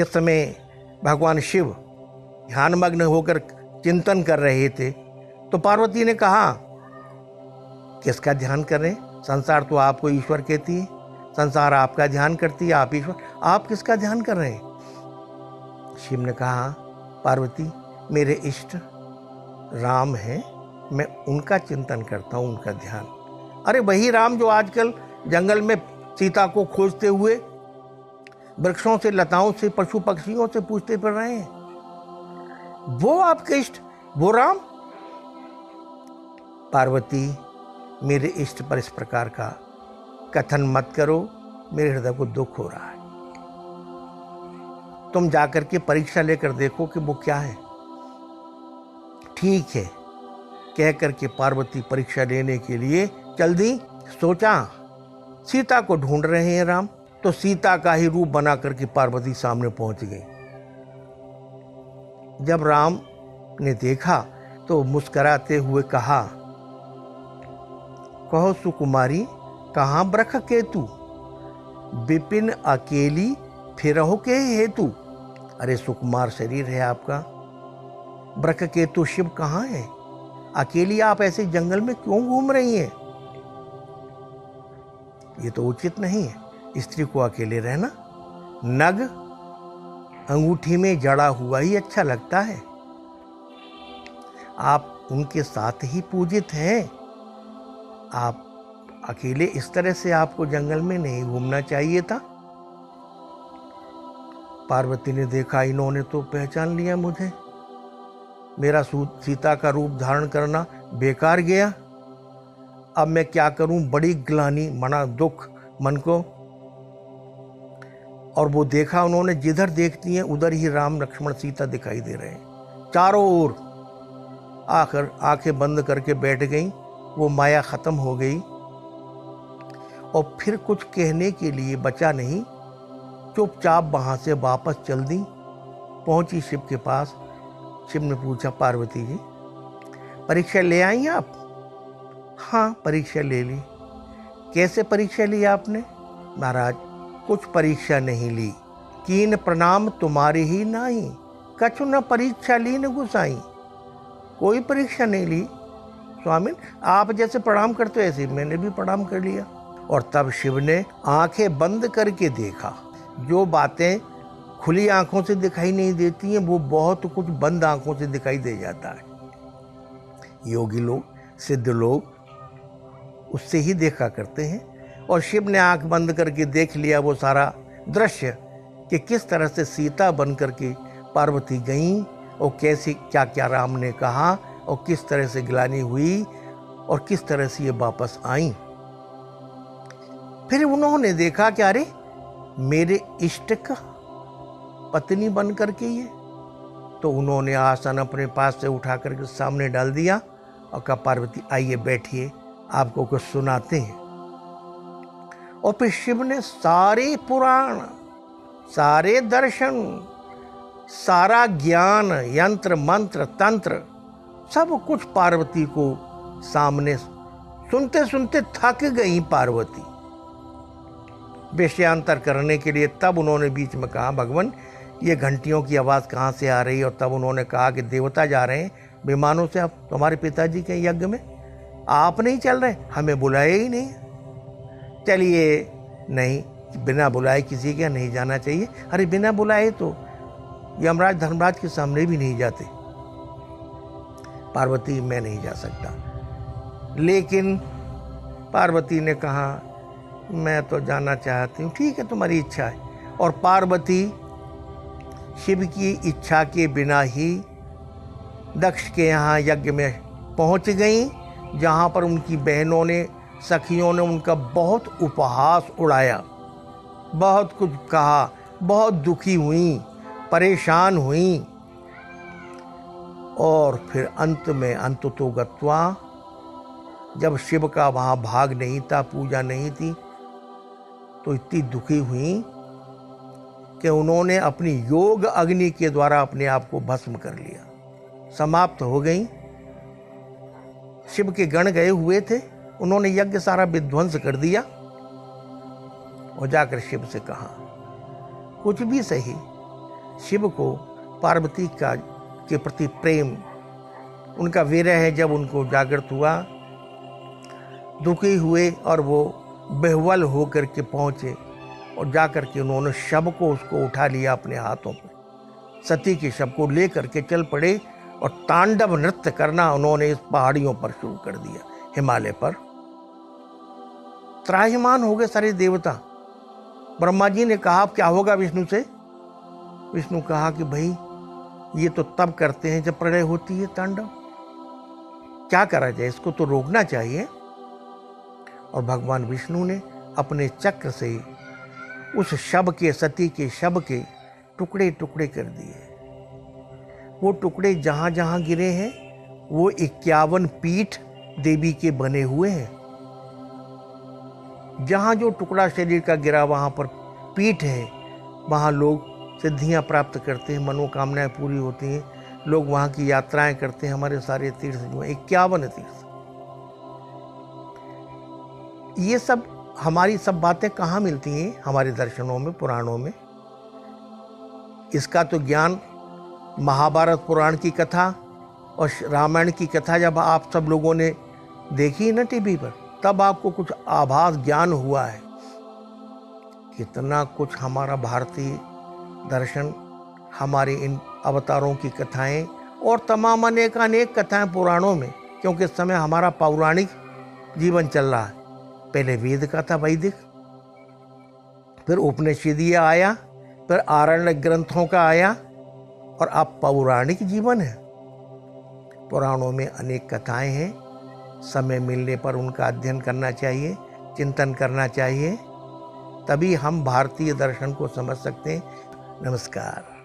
जिस समय भगवान शिव ध्यानमग्न होकर चिंतन कर रहे थे तो पार्वती ने कहा, किसका ध्यान कर रहे हैं? संसार तो आपको ईश्वर कहती है, संसार आपका ध्यान करती है, आप ईश्वर, आप किसका ध्यान कर रहे हैं? शिव ने कहा, पार्वती मेरे इष्ट राम हैं, मैं उनका चिंतन करता हूँ, उनका ध्यान। अरे वही राम जो आजकल जंगल में सीता को खोजते हुए वृक्षों से, लताओं से, पशु पक्षियों से पूछते फिर रहे हैं, वो आपके इष्ट, वो राम? पार्वती मेरे इष्ट पर इस प्रकार का कथन मत करो, मेरे हृदय को दुख हो रहा है। तुम जाकर के परीक्षा लेकर देखो कि वो क्या है। ठीक है, कह करके पार्वती परीक्षा लेने के लिए चल दी। सोचा सीता को ढूंढ रहे हैं राम, तो सीता का ही रूप बना करके पार्वती सामने पहुंच गई। जब राम ने देखा तो मुस्कुराते हुए कहा, कहो सुकुमारी कहाँ ब्रख केतु, विपिन अकेली फिरहो के हेतु। अरे सुकुमार शरीर है आपका, ब्रख केतु शिव कहाँ है? अकेली आप ऐसे जंगल में क्यों घूम रही हैं? ये तो उचित नहीं है, स्त्री को अकेले रहना। नग अंगूठी में जड़ा हुआ ही अच्छा लगता है, आप उनके साथ ही पूजित हैं। आप अकेले इस तरह से आपको जंगल में नहीं घूमना चाहिए था। पार्वती ने देखा इन्होंने तो पहचान लिया मुझे, मेरा सीता का रूप धारण करना बेकार गया। अब मैं क्या करूं? बड़ी ग्लानि, मना दुख मन को। और वो देखा उन्होंने, जिधर देखती हैं उधर ही राम लक्ष्मण सीता दिखाई दे रहे हैं चारों ओर। आखिर आंखें बंद करके बैठ गई, वो माया खत्म हो गई और फिर कुछ कहने के लिए बचा नहीं, चुपचाप वहां से वापस चल दी। पहुंची शिव के पास। शिव ने पूछा, पार्वती जी परीक्षा ले आई आप? हाँ परीक्षा ले ली। कैसे परीक्षा ली आपने? महाराज कुछ परीक्षा नहीं ली, कीन प्रणाम तुम्हारी ही नाई, कछु न परीक्षा ली न गुसाई। कोई परीक्षा नहीं ली स्वामी, आप जैसे प्रणाम करते हो ऐसे मैंने भी प्रणाम कर लिया। और तब शिव ने आंखें बंद करके देखा। जो बातें खुली आंखों से दिखाई नहीं देती हैं वो बहुत कुछ बंद आंखों से दिखाई दे जाता है। योगी लोग, सिद्ध लोग उससे ही देखा करते हैं। और शिव ने आंख बंद करके देख लिया वो सारा दृश्य कि किस तरह से सीता बन करके पार्वती गई और कैसे क्या क्या राम ने कहा और किस तरह से ग्लानि हुई और किस तरह से ये वापस आई। फिर उन्होंने देखा कि अरे मेरे इष्ट का पत्नी बन करके ये, तो उन्होंने आसन अपने पास से उठा करके सामने डाल दिया और कहा, पार्वती आइए बैठिए, आपको कुछ सुनाते हैं। और फिर शिव ने सारे पुराण, सारे दर्शन, सारा ज्ञान, यंत्र मंत्र तंत्र सब कुछ पार्वती को सामने, सुनते सुनते थक गई पार्वती। विषयांतर करने के लिए तब उन्होंने बीच में कहा, भगवान ये घंटियों की आवाज़ कहाँ से आ रही है? और तब उन्होंने कहा कि देवता जा रहे हैं विमानों से आप तुम्हारे पिताजी के यज्ञ में, आप नहीं चल रहे, हमें बुलाए ही नहीं। चलिए नहीं, बिना बुलाए किसी के नहीं जाना चाहिए। अरे बिना बुलाए तो यमराज धर्मराज के सामने भी नहीं जाते। पार्वती मैं नहीं जा सकता। लेकिन पार्वती ने कहा मैं तो जाना चाहती हूँ। ठीक है तुम्हारी इच्छा है। और पार्वती शिव की इच्छा के बिना ही दक्ष के यहाँ यज्ञ में पहुँच गई, जहाँ पर उनकी बहनों ने, सखियों ने उनका बहुत उपहास उड़ाया, बहुत कुछ कहा, बहुत दुखी हुई, परेशान हुई। और फिर अंत में अंततो गत्वा, जब शिव का वहाँ भाग नहीं था, पूजा नहीं थी, तो इतनी दुखी हुई कि उन्होंने अपनी योग अग्नि के द्वारा अपने आप को भस्म कर लिया, समाप्त हो गई। शिव के गण गए हुए थे, उन्होंने यज्ञ सारा विध्वंस कर दिया और जाकर शिव से कहा, कुछ भी सही, शिव को पार्वती का के प्रति प्रेम, उनका विरह है जब उनको जागृत हुआ, दुखी हुए और वो बेहवल होकर के पहुँचे और जाकर के उन्होंने शव को उसको उठा लिया अपने हाथों पे, सती के शव को ले करके चल पड़े और तांडव नृत्य करना उन्होंने इस पहाड़ियों पर शुरू कर दिया, हिमालय पर। त्राहिमाम हो गए सारे देवता। ब्रह्मा जी ने कहा क्या होगा विष्णु से? विष्णु कहा कि भाई ये तो तब करते हैं जब प्रलय होती है, तांडव, क्या करा जाए, इसको तो रोकना चाहिए। और भगवान विष्णु ने अपने चक्र से उस शव के, सती के शव के टुकड़े टुकड़े कर दिए। वो टुकड़े जहाँ जहाँ गिरे हैं वो 51 पीठ देवी के बने हुए हैं। जहाँ जो टुकड़ा शरीर का गिरा वहाँ पर पीठ है, वहाँ लोग सिद्धियाँ प्राप्त करते हैं, मनोकामनाएं पूरी होती हैं, लोग वहाँ की यात्राएं करते हैं। हमारे सारे तीर्थ जो 51 तीर्थ, ये सब हमारी सब बातें कहाँ मिलती हैं? हमारे दर्शनों में, पुराणों में। इसका तो ज्ञान महाभारत पुराण की कथा और रामायण की कथा जब आप सब लोगों ने देखी ना टीवी पर, तब आपको कुछ आभास ज्ञान हुआ है। कितना कुछ हमारा भारतीय दर्शन, हमारे इन अवतारों की कथाएं और तमाम अनेक कथाएं पुराणों में, क्योंकि इस समय हमारा पौराणिक जीवन चल रहा है। पहले वेद का था, वैदिक, फिर उपनिषदीय आया, फिर आरण्य ग्रंथों का आया, और अब पौराणिक जीवन है। पुराणों में अनेक कथाएं हैं, समय मिलने पर उनका अध्ययन करना चाहिए, चिंतन करना चाहिए, तभी हम भारतीय दर्शन को समझ सकते हैं। नमस्कार।